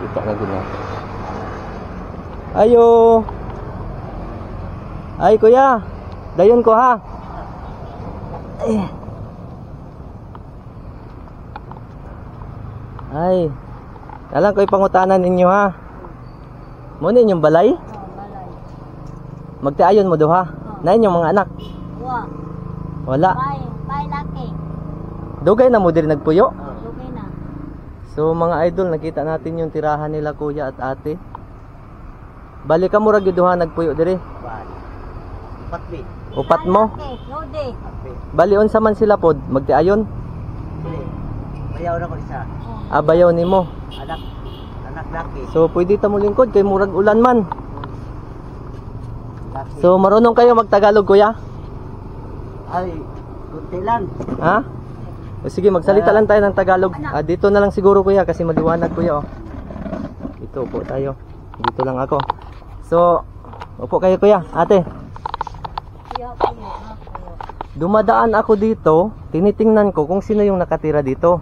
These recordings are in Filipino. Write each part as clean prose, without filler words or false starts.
Kita na gina. Ayo. Ay kuya, dayon ko ha. Ay. Alam ko ipangutanan ninyo ha. Mo ninyong balay? Balay. Magtiayon mo do ha. Nain yung mga anak. Wala. Bay laki. Dugay na mo diri nagpuyo. Lugay na. So mga idol, nakita natin yung tirahan nila kuya at ate. Balik ka murag yuduha nagpuyo diri. Patli. Upat mo. Lodi. Balion sa man sila pod, magtiayon. Dili. Bayaw na ko isa. Abayaw nimo. Anak laki. So pwede ta mo lingkod kay murag ulan man. Laki. So marunong kayo magtagalog kuya? Ay, kunti lang. Ha? O sige, magsalita lang tayo ng Tagalog. Dito na lang siguro kuya kasi maliwanag kuya oh. Dito upo tayo. Dito lang ako. So, upo kayo kuya, ate. Dumadaan ako dito, tinitingnan ko kung sino yung nakatira dito.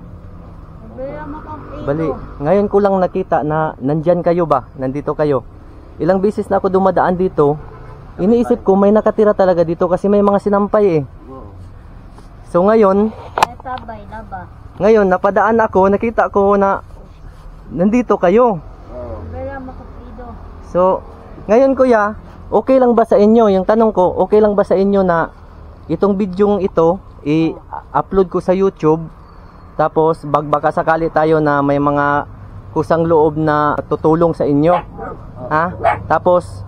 Bali, ngayon ko lang nakita na nandyan kayo ba? Nandito kayo. Ilang beses na ako dumadaan dito. Iniisip ko may nakatira talaga dito kasi may mga sinampay eh. So ngayon, napadaan ako, nakita ko na nandito kayo. So, ngayon kuya, okay lang ba sa inyo? Yung tanong ko, okay lang ba sa inyo na itong bidyong ito i-upload ko sa YouTube? Tapos baka sakali tayo na may mga kusang loob na tutulong sa inyo. Ha? Tapos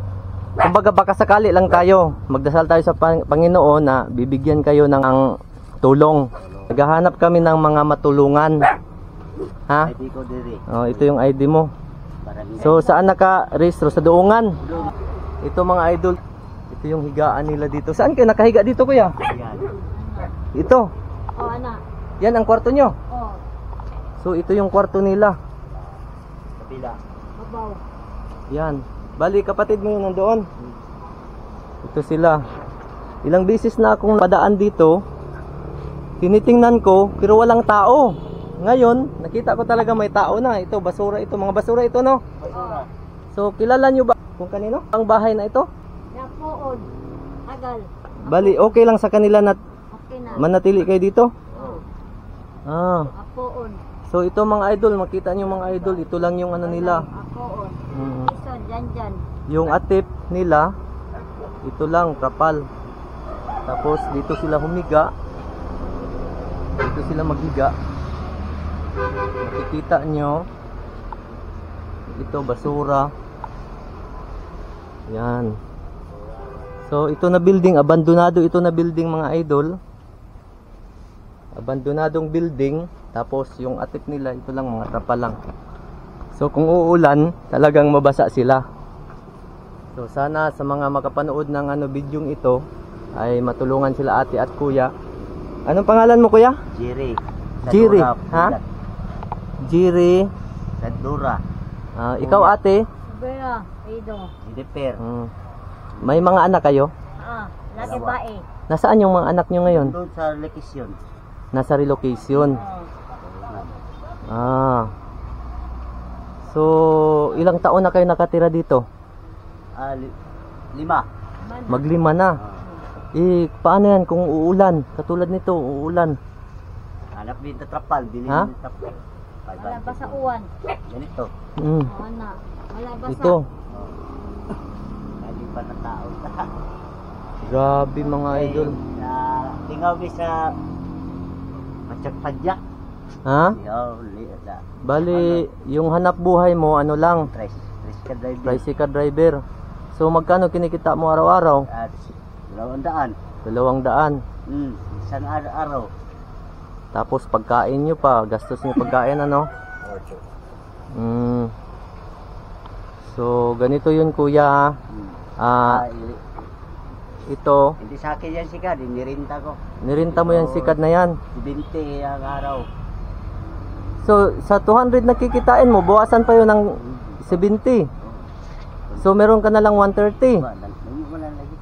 kumbaga baka sakali lang tayo, magdasal tayo sa Panginoon na bibigyan kayo ng tulong. Naghahanap kami ng mga matulungan. Ha? ID ko diri. Oh, ito yung ID mo. So saan naka-rehistro? Sa Duungan. Ito mga idol, ito yung higaan nila dito. Saan kayo nakahiga dito kuya? Ito. Oh, anak. Yan ang kwarto nyo. Oh. So ito yung kwarto nila. Kapila. Babaw. Yan. Bali kapatid mo yun nandoon. Ito sila. Ilang beses na akong padaan dito. Tinitingnan ko pero walang tao. Ngayon nakita ko talaga may tao na. Ito basura ito. Mga basura ito no. Basura. So kilala nyo ba kung kanino? Ang bahay na ito? Napoon. Tagal. Bali okay lang sa kanila na Okay na. manatili kayo dito? Oh. Apoon. So ito mga idol, makita nyo mga idol, ito lang yung ano nila. Apoon. Mm. Isa dyan. Yung atip nila, ito lang, kapal. Tapos dito sila humiga. Dito sila maghiga. Makikita nyo. Ito basura. Yan. So ito na building, abandonado ito na building mga idol. Abandonadong building. Tapos yung atip nila, ito lang mga trapa lang. So kung uulan, talagang mabasa sila. So sana sa mga makapanood ng bidyong ito ay matulungan sila ate at kuya. Anong pangalan mo kuya? Jiri. Jiri, ha? Jiri. Sadura. Ikaw ate? Bea. Ido. Ideper. May mga anak kayo? Lagi bae. Nasaan yung mga anak nyo ngayon? Doon sa location. Nasa relocation. So ilang taon na kayo nakatira dito? 5. Maglima na. Paano yan kung uulan? Katulad nito, uulan. Hanap din tatrapal, bilhin Ha? din tatrapal. Wala ba sa uwan? Ganito. Anak. Wala ba sa... Ito. Lagi pa na tao. Grabe mga idol. Tingaw mi sa Matsak-padyak. Ha? Yo, Bali, yung hanap buhay mo, ano lang? Tricycle driver. Tricycle driver. So magkano kinikita mo araw-araw? At 200. 200. Isang araw. Tapos pagkain nyo pa, gastos nyo pagkain ano? So ganito yun kuya. Ito, Hindi sa akin yan sikad, nirinta ko. nirinta mo yan sikad na yan. 20 ang araw. So sa 200 na kikitain mo, bawasan pa yun ng 70. So meron ka na lang 130. Wala lagi.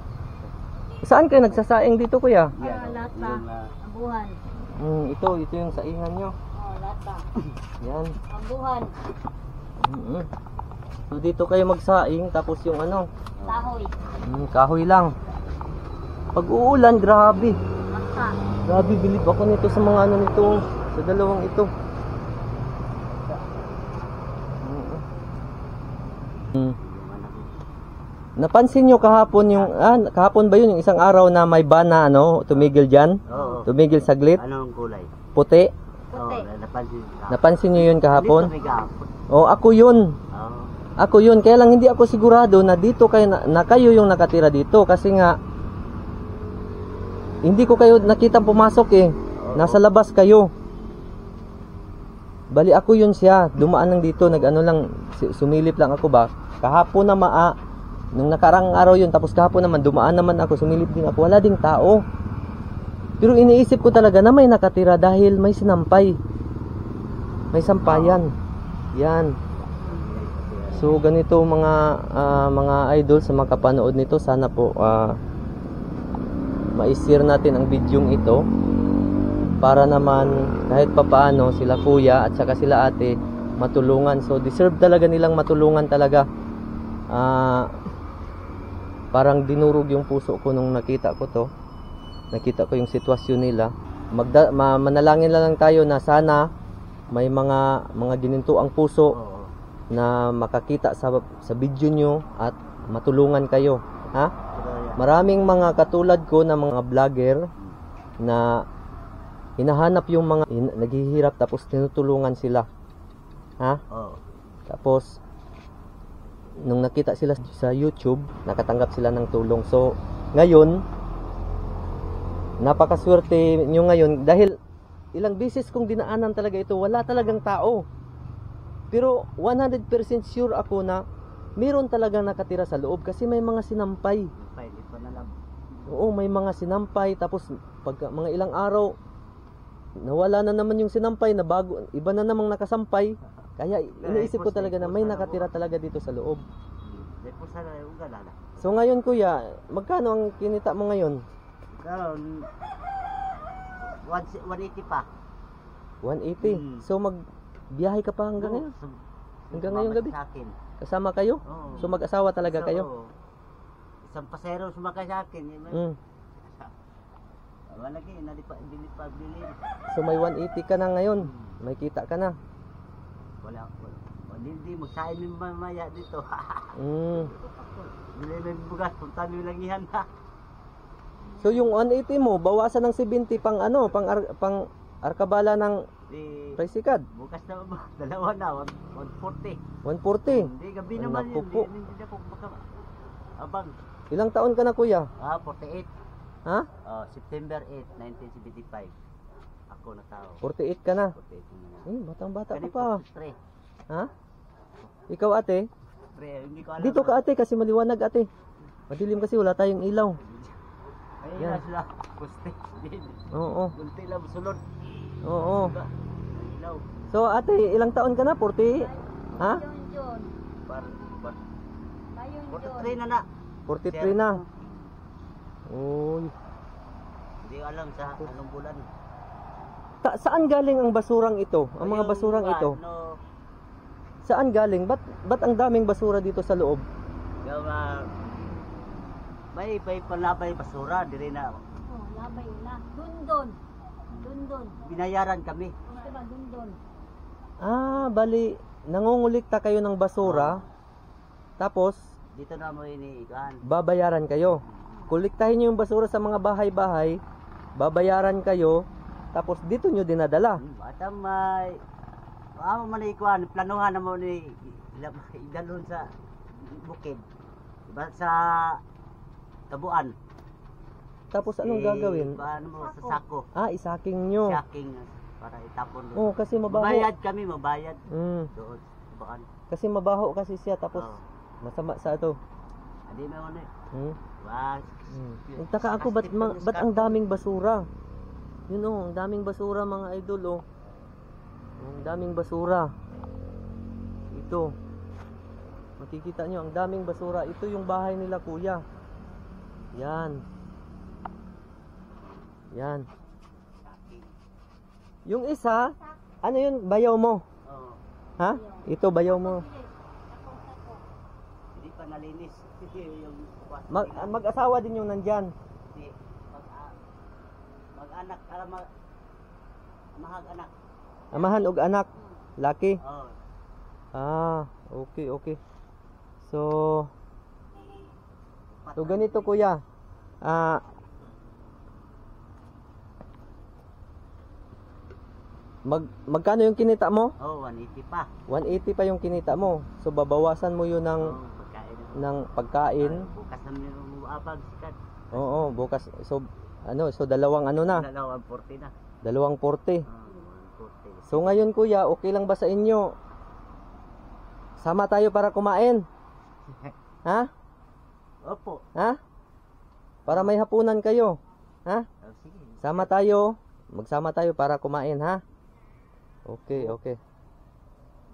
Saan kayo nagsasaing dito kuya? Lata. Abuhan. Ito yung saingan nyo. Lata. Yan. Abuhan. Mm-mm. So dito kayo magsaing, tapos yung ano, Kahoy. kahoy lang. Pag uulan, grabe. Baka. Grabe, bilib ako nito sa mga ano nito, sa dalawang ito. Napansin nyo kahapon yung, kahapon ba yun, yung isang araw na may bana, ano, tumigil dyan? Oo. Tumigil saglit, Anong kulay? puti. Oo, Puti. napansin ka. Napansin nyo yun kahapon? Dito may kahapon. O, ako yun. Oo. Ako yun, kaya lang hindi ako sigurado na dito kayo, na kayo yung nakatira dito. Kasi nga, hindi ko kayo nakita pumasok eh. Nasa labas kayo. Bali ako yun siya, dumaan lang dito, nag-ano lang, sumilip lang ako ba. Kahapon na nung nakarang araw yun, tapos kahapon naman, dumaan naman ako, sumilip din ako, wala ding tao. Pero iniisip ko talaga na may nakatira dahil may sinampay. May sampayan. Yan. So ganito mga idol sa makapanood nito, sana po ma-share natin ang bidyong ito para naman kahit papaano sila kuya at saka sila ate matulungan. So deserve talaga nilang matulungan talaga. Parang dinurog yung puso ko nung nakita ko to. Nakita ko yung sitwasyon nila. Manalangin lang tayo na sana may mga gininto ang puso Oo. na makakita sa video nyo at matulungan kayo. Ha? Pero yan. Maraming mga katulad ko na mga vlogger na hinahanap yung mga naghihirap tapos tinutulungan sila. Ha? Oo. Tapos nung nakita sila sa YouTube, nakatanggap sila ng tulong. So, ngayon napakaswerte nyo ngayon dahil ilang beses kong dinaanan talaga ito, wala talagang tao. Pero 100% sure ako na meron talagang nakatira sa loob kasi may mga sinampay. Pwede pa na lang. Oo, may mga sinampay, tapos pag mga ilang araw nawala na naman yung sinampay na bago, iba na namang nakasampay. Kaya iniisip ko talaga na may nakatira talaga dito sa loob. Dahil po sana yung galala. So ngayon kuya, magkano ang kinita mo ngayon? Karon 180 pa. 180. So magbiyahe ka pa hanggang ngayon? Hanggang ngayong gabi? Sa akin. Kasama kayo? Oo. So mag-asawa talaga So, kayo? isang pasero sumakay sa akin. Mm. Wala kayo, bili. So may 180 ka na ngayon. May kita ka na. Wala. Hindi magsain yung mamaya dito. Mm. Bili may bugas, punta nyo lang yan ha. So yung 180 mo, bawasan ng 70 pang ano, pang arkabala ng Di, tricycad. bukas na ba? Dalawa na, 140. 140. Hindi, gabi Ay, naman naku yun. po. Hindi na po baka abang. Ilang taon ka na kuya? 48. Ha? September 8, 1975. Ako na tao. 48 ka na. 48 na. Batang bata ka Kani pa. 43. Ha? Ikaw ate? Pre, hindi ko alam. Dito ka ate kasi maliwanag ate. Madilim kasi wala tayong ilaw. Ayun Yan. na sila. Puste. Oo. Bunti lang sulod. Oo. Diba? Ilaw. So ate, ilang taon ka na? 40? Ha? Yun. Par. Ayun 43 na na. 43 na. Uy. Hindi ko alam sa anong bulan. Saan galing ang basurang ito? Ang mga Yung, basurang ito? Ano, Saan galing? Ba't ang daming basura dito sa loob? yung, may palabay basura. Dire na. Oh, labay na. Dundon. Binayaran kami. Diba, dundon. Bali, nangungulikta kayo ng basura. Tapos, Dito na mo iniikan. babayaran kayo. Kuliktahin nyo yung basura sa mga bahay-bahay. Babayaran kayo. Tapos dito nyo dinadala. Bata may man ikuan planuhan na mo ni idalon sa bukid. Diba sa Tabuan. Tapos anong gagawin? Paano mo sa sako? Isaking nyo. Saking para itapon doon. Oo, kasi mabaho. Mabayad kami, mabayad doon. Tabuan. Kasi mabaho kasi siya. Tapos Oo. masama sa ito. Adi mo ni. Hmm. Wag. Nagtaka ako ba't ang daming basura? Yun ang daming basura mga idol Ang daming basura. Ito. Makikita nyo, ang daming basura. Ito yung bahay nila kuya. Yan. Yung isa, ano yun? Bayaw mo. Oo. Ha? Ito, bayaw mo. Hindi pa nalinis. Yung Mag-asawa din yung nandyan. Hindi. Mag-anak. Mahag anak. Amahan og anak. Laki. Oh. Okay, okay. So ganito kuya. Magkano yung kinita mo? Oh, 180 pa. 180 pa yung kinita mo. So babawasan mo yun ng Oh, pagkain. pagkain. Bukas na may abag sikat. Oo, bukas. So dalawang ano na? 240 na. 240. 140. So ngayon kuya, okay lang ba sa inyo? Sama tayo para kumain. Ha? Opo. Ha? Para may hapunan kayo. Ha? Oh, sige. Sama tayo. Magsama tayo para kumain, ha? Okay, okay.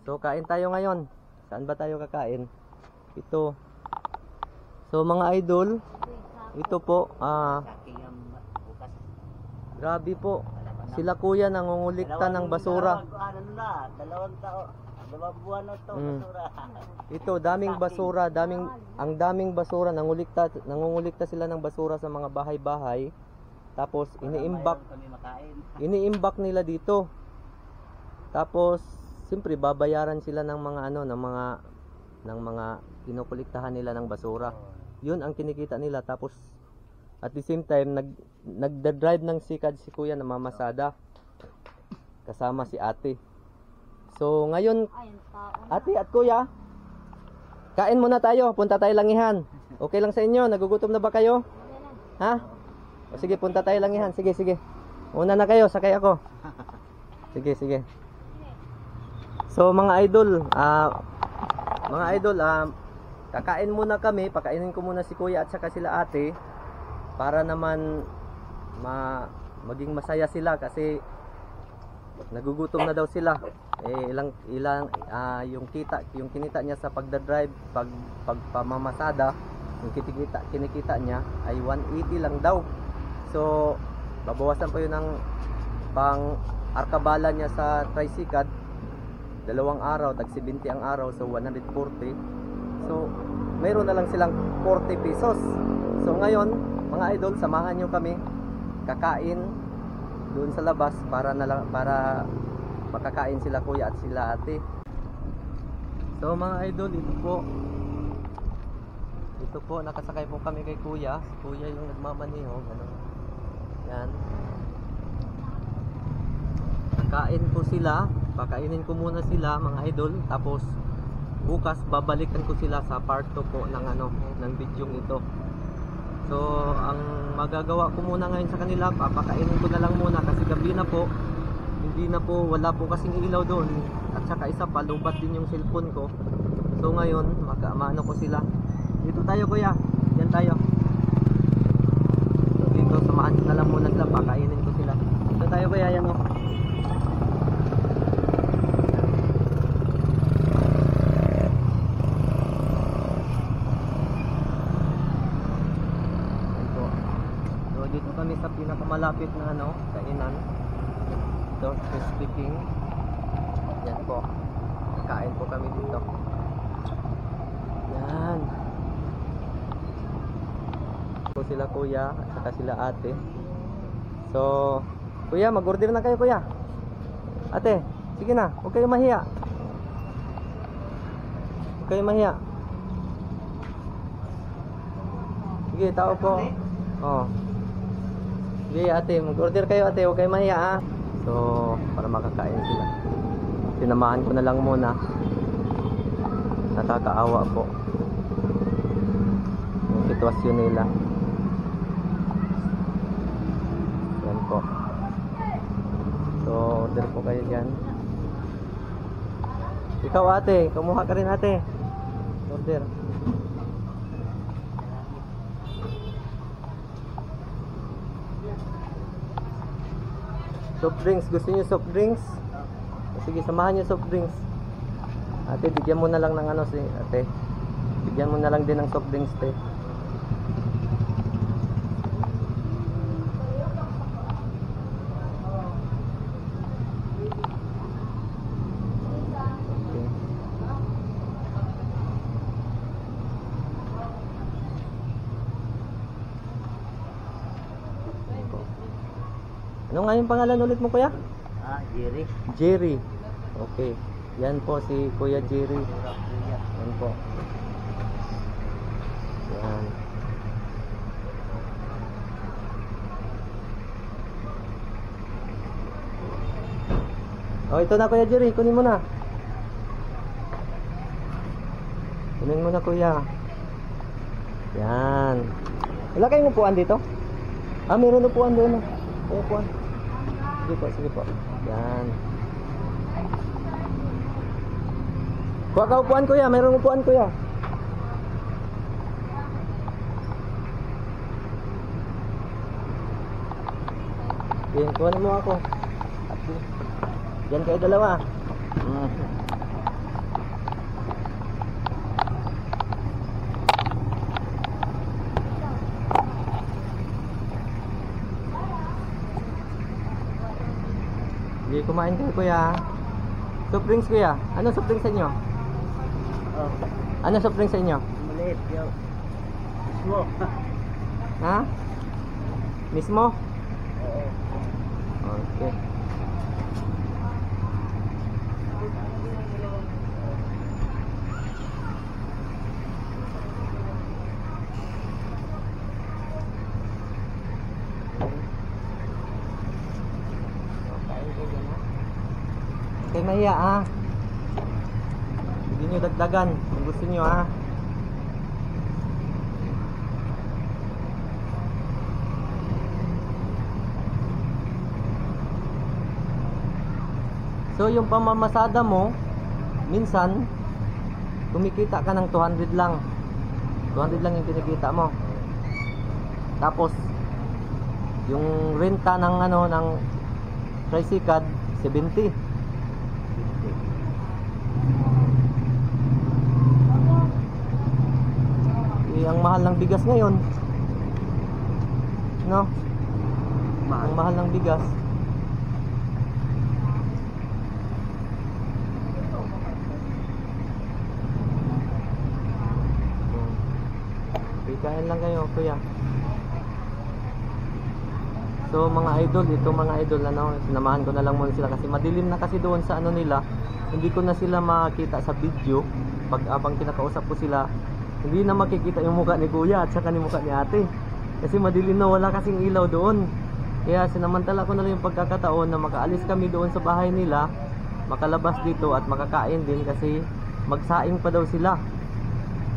So kain tayo ngayon. Saan ba tayo kakain? Ito. So mga idol, ito po, Saking bukas. grabe po. Sila kuya nangungulikta ng basura. Ano na, 2 taon. 2 buwan na to, basura. Ito, daming basura, ang daming basura, nangungulikta sila ng basura sa mga bahay-bahay. Tapos iniimbak Kami makain. iniimbak nila dito. Tapos siyempre babayaran sila ng mga ng mga kinukuliktahan nila ng basura. 'Yun ang kinikita nila. Tapos at the same time nagda-drive ng sikad si kuya na mamasada. Kasama si ate. So ngayon, Ayun, tao. ate at kuya, kain muna tayo. Punta tayo langihan. Okay lang sa inyo? Nagugutom na ba kayo? Ha? O sige, punta tayo langihan. Sige, sige. Una na kayo, sakay ako. Sige, sige. So mga idol, kakain muna kami. Pakainin ko muna si kuya at saka sila ate para naman maging masaya sila kasi nagugutom na daw sila. Yung kinita niya sa pagdadrive, pagpamamasada, yung kinikita niya ay 180 lang daw. So babawasan pa yun ng pang arkabala niya sa tricycad, 2 araw, tag 70 ang araw, so 140. So mayroon na lang silang 40 pesos. So ngayon mga idol, samahan nyo kami kakain doon sa labas para makakain sila kuya at sila ate. So mga idol, ito po nakasakay po kami kay kuya. Si kuya yung nagmamaneho, ganun. Yan. Kakain ko sila, pakainin ko muna sila mga idol, tapos bukas babalikan ko sila sa part 2 po ng bidyong ito. So ang magagawa ko muna ngayon sa kanila, papakainin ko na lang muna kasi gabi na po. Wala po kasing ilaw doon. At saka isa pa, lubat din yung cellphone ko. So ngayon, maano ko sila. Dito tayo kuya, yan tayo. So dito, samahan ko na lang muna sila, pakainin ko sila. Dito tayo kuya, yan o. So dito kami sa pinakamalapit na kainan. Ito, Crispy King. Yan po. Kain po kami dito. Yan. Po sila kuya at saka sila ate. So, kuya, mag-order na kayo kuya. Ate, sige na. Huwag kayo mahiya. Huwag kayo mahiya. Sige, tao po. Oh. Sige ate, mag-order kayo ate. Huwag kayo mahiya ha. So, para makakain sila. Sinamahan ko na lang muna. Nakakaawa po yung sitwasyon nila. Yan po. So, order po kayo dyan. Ikaw ate, kumuha ka rin ate. Order. Soft drinks, gusto niyo soft drinks? Sige, samahan niyo soft drinks. Ate, bigyan mo na lang ng ate. Bigyan mo na lang din ng soft drinks, te. Okay. Ano nga yung pangalan ulit mo, kuya? Jerry. Jerry. Okay. Yan po si Kuya Jerry. Yan po. Yan. Oh, ito na Kuya Jerry, kunin mo na. Kunin mo na, kuya. Yan. Wala kayong upuan dito? Meron upuan doon. May upuan. Sige po, sige po. Yan. Kuha ka upuan, kuya. Mayroong upuan, kuya. Yan, kuhanin mo ako. Yan kayo dalawa. Hindi kumain kayo, kuya. Soft drinks, kuya. Ano soft drinks sa inyo? Oh, Ano soft drinks sa inyo? maliit. Yo. Mismo. Ha? Mismo? Oo. Okay. Okay, mahiya ah. Hindi nyo dagdagan kung gusto nyo ah. So yung pamamasada mo, minsan kumikita ka ng 200 lang. 200 lang yung kinikita mo. Tapos yung renta ng ano ng tricycad 70. Ang mahal ng bigas ngayon. No? Ang mahal ng bigas. Kain lang kayo, kuya. So mga idol, ito mga idol ano, sinamahan ko na lang muna sila kasi madilim na kasi doon sa ano nila. Hindi ko na sila makita sa video. Pag abang kinakausap ko sila, hindi na makikita yung mukha ni kuya at saka ni mukha ni ate. Kasi madilim na, wala kasing ilaw doon. Kaya sinamantala ko na lang yung pagkakataon na makaalis kami doon sa bahay nila, makalabas dito at makakain din kasi magsaing pa daw sila.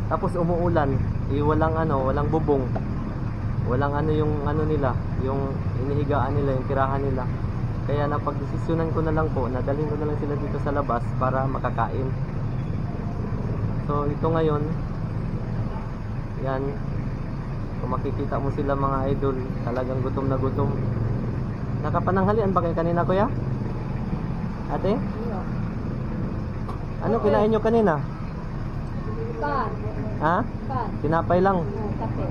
Tapos umuulan, walang ano, walang bubong. Walang ano yung ano nila, yung inihigaan nila, yung tirahan nila. Kaya napagdesisyonan ko na lang po, nadalhin ko na lang sila dito sa labas para makakain. So ito ngayon, yan, kung makikita mo sila mga idol, talagang gutom na gutom. Nakapananghalian ba kayo kanina, kuya? Ate? Ano kinain nyo kanina? Pan. Ha? Pan. Tinapay lang. Kape.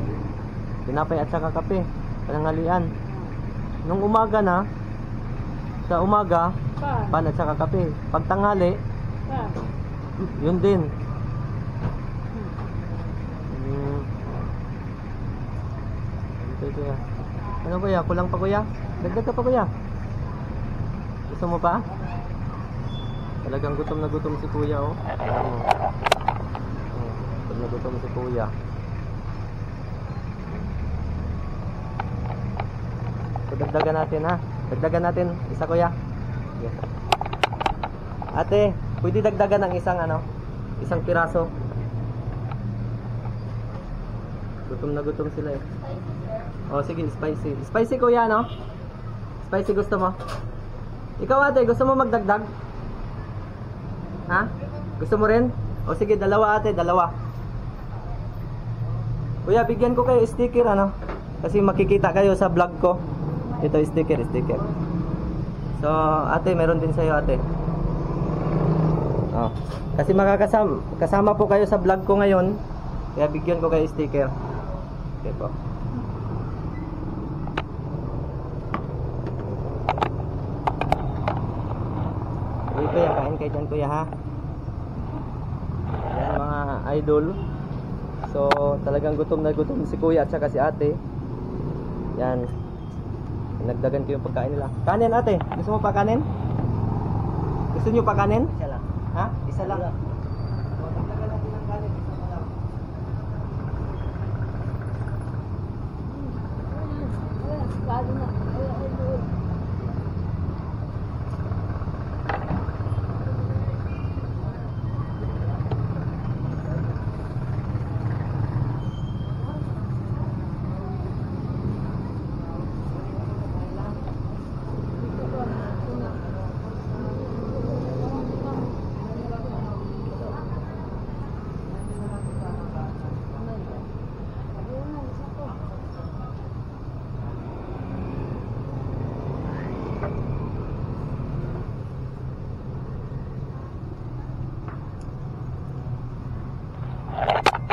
Tinapay at saka kape. Pananghalian. Nung umaga na, sa umaga, Pan. pan at saka kape. Pag tanghali, Pan. yun din. Okay, kuya. Ano kuya? Kulang pa kuya? Dagdag ka pa kuya? Gusto mo pa? Talagang gutom na gutom si kuya oh. Gutom na gutom si kuya. So dagdagan natin ha. Dagdagan natin isa kuya. Yes. Ate, pwede dagdagan ng isang ano? Isang piraso. Gutom na gutom sila eh. Oh sige, spicy. Spicy kuya no? Spicy gusto mo? Ikaw ate, gusto mo magdagdag? Ha? Gusto mo rin? O sige, dalawa ate, dalawa. Kuya, bigyan ko kayo sticker ano? Kasi makikita kayo sa vlog ko. Ito sticker, sticker. So, ate, meron din sa'yo ate. Oh. Kasi kasama po kayo sa vlog ko ngayon. Kaya bigyan ko kayo sticker. Okay po. Okay kuya, kain kayo dyan kuya ha. Yan mga idol. So talagang gutom na gutom si kuya at saka si ate. Yan. Nagdagan ko yung pagkain nila. Kanin ate, gusto mo pa kanin? Gusto nyo pa kanin? Isa lang. Ha? Isa lang. O, dagdagan natin ng kanin. Isa mo lang. Lalo na. Ay.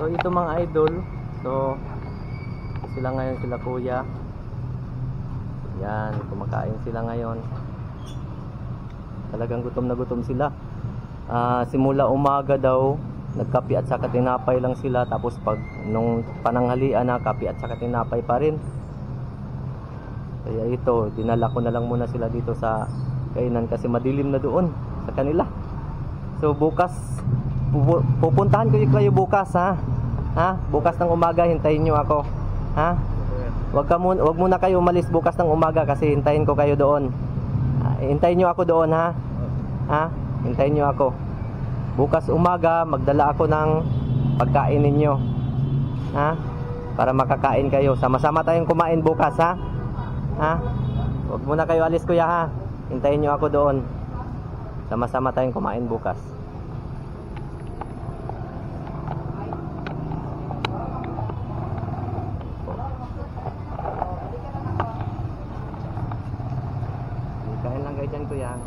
So ito mga idol, so sila ngayon, sila kuya. Yan, kumakain sila ngayon. Talagang gutom na gutom sila. Simula umaga daw, nagkape at saka tinapay lang sila. Tapos pag nung pananghalian na, kape at saka tinapay pa rin. Kaya ito, dinala ko na lang muna sila dito sa kainan kasi madilim na doon sa kanila. So bukas pupuntahan ko kayo bukas, ha? Ha? Bukas ng umaga hintayin niyo ako. Ha? Wag muna kayo umalis bukas ng umaga kasi hintayin ko kayo doon. Hintayin niyo ako doon, ha? Ha? Hintayin niyo ako. Bukas umaga magdala ako ng pagkain ninyo. Ha? Para makakain kayo. Sama-sama tayong kumain bukas, ha? Ha? Wag muna kayo alis kuya, ha? Hintayin niyo ako doon. Sama-sama tayong kumain bukas. Kain lang kayo dyan kuya.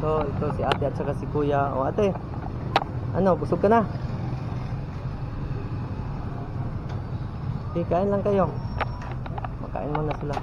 So, ito si ate at saka si kuya. O ate, ano, busog ka na? Okay, kain lang kayo. Makain muna sila.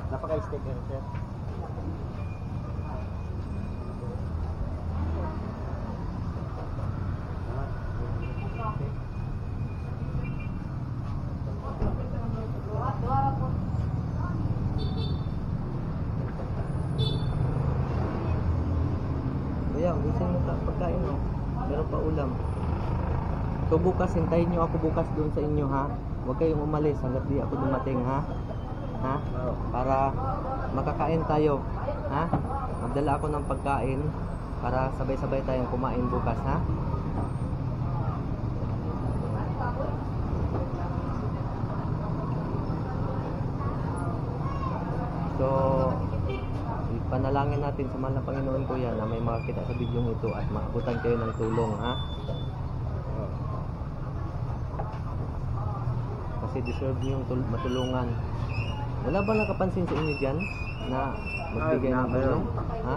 Napaka-sticker, sir. Kuya, gusto mo pagkain, no? Meron pa ulam. So bukas, hintayin nyo ako bukas doon sa inyo, ha? Huwag kayong umalis hanggat di ako dumating, ha? Ha? Para makakain tayo, ha? Magdala ako ng pagkain para sabay-sabay tayong kumain bukas, ha? So, ipanalangin natin sa mahal na Panginoon ko yan na may makakita sa bidyong ito at maabutan kayo ng tulong, ha? Kasi deserve niyo yung matulungan. Wala ba nakapansin sa inyo dyan na magbigay ng tulong? Ha?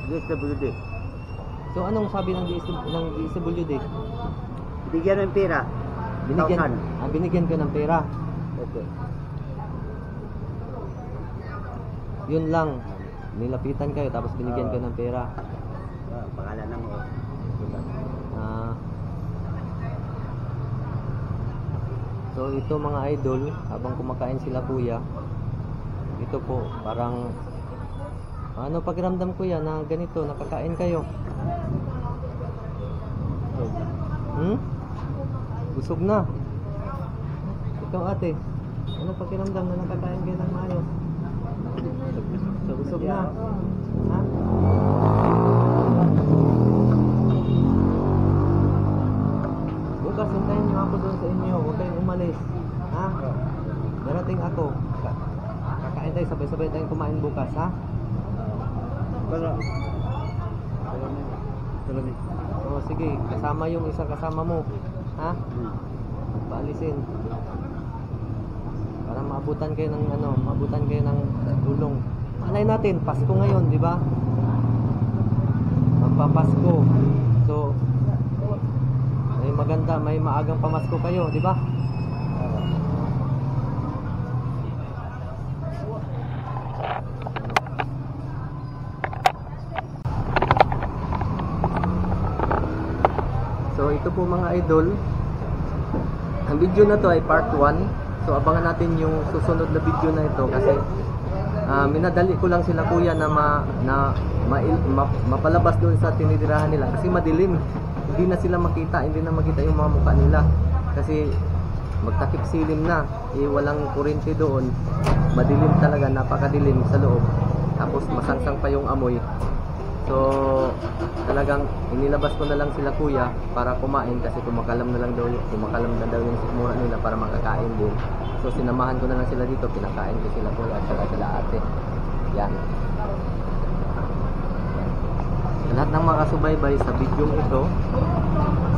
DSWD. So anong sabi ng DSWD? Bigyan ng pera. Binigyan, 1,000. binigyan ko ng pera. Okay. Yun lang. Nilapitan kayo tapos binigyan ko ng pera. Pangalan mo. Ah. So ito mga idol, habang kumakain sila kuya, ito po parang ano pakiramdam kuya na ganito, nakakain kayo? Busog na. Ikaw ate, ano pakiramdam na nakakain kayo ng maayos? So, busog na. Ha? Bukas hintayin niyo ako doon sa inyo. Huwag kayong umalis. Ha? Darating ako. Kakain tayo, sabay-sabay tayong kumain bukas, ha? Pero, O sige, kasama yung isang kasama mo. Ha? Paalisin. Para maabutan kayo ng ano, maabutan kayo ng tulong. Malay natin, Pasko ngayon, di ba? Magpapasko. So, may maganda, may maagang pamasko kayo, di ba? So ito po mga idol, ang video na to ay part 1. So abangan natin yung susunod na video na ito kasi minadali ko lang sila kuya na mapalabas doon sa tinitirahan nila kasi madilim. Hindi na sila makita, hindi na makita yung mga mukha nila kasi magtakip silim na, walang kuryente doon, madilim talaga, napakadilim sa loob, tapos masangsang pa yung amoy. So talagang inilabas ko na lang sila kuya para kumain kasi kumakalam na daw yung sikmura nila para makakain din. So sinamahan ko na lang sila dito, pinakain ko sila kuya at sila ate. Yan. Sa lahat ng mga subaybay sa video ito,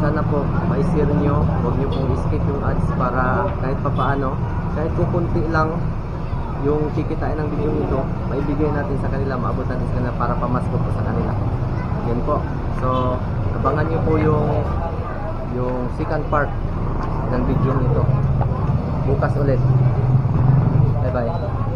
sana po ma-share nyo, huwag nyo pong skip yung ads para kahit papaano, kahit kukunti lang yung kikitain ng video nito, maibigay natin sa kanila, maabot natin sa kanila para pamasko po sa kanila. Yan po. So, abangan nyo po yung second part ng video nito. Bukas ulit. Bye bye.